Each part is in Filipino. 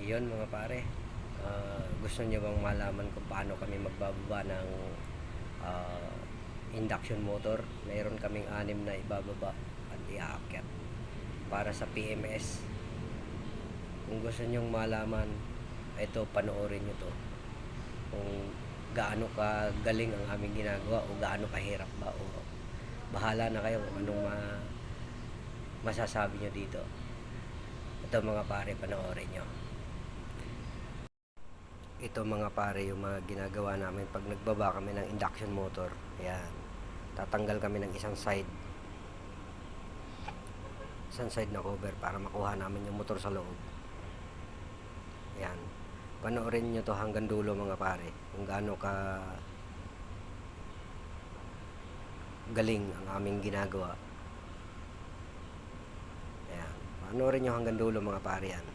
Yun mga pare, gusto niyo bang malaman kung paano kami magbababa ng ah, induction motor? Mayroon kaming 6 na ibababa at iaakyat para sa PMS. Kung gusto niyong malaman, ito, panoorin niyo to. Kung gaano ka galing ang aming ginagawa o gaano kahirap ba, o bahala na kayo kung anong masasabi niyo dito. Ito mga pare, panoorin niyo. Ito mga pare, yung mga ginagawa namin pag nagbaba kami ng induction motor. Ayan, tatanggal kami ng isang side na cover para makuha namin yung motor sa loob. Ayan, panoorin nyo to hanggang dulo mga pare, kung gaano ka galing ang aming ginagawa. Ayan, panoorin nyo hanggang dulo mga pare yan.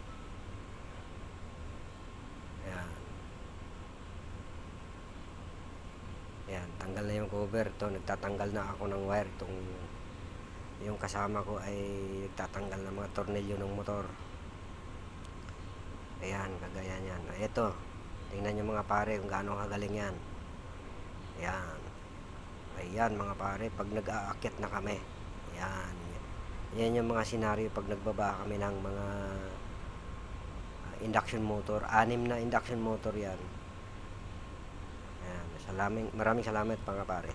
Ayan. Ayan, tanggal na yung cover. Ito, nagtatanggal na ako ng wire. Yung kasama ko ay nagtatanggal ng mga tornilyo ng motor. Ayan, kagaya niyan. Ito, tingnan nyo mga pare kung gaano kagaling yan. Ayan. Ayan mga pare, pag nag-aakyat na kami. Ayan. Yan yung mga senaryo pag nagbaba kami ng mga induction motor. 6 na induction motor yan. Ayan. Maraming salamat mga pare.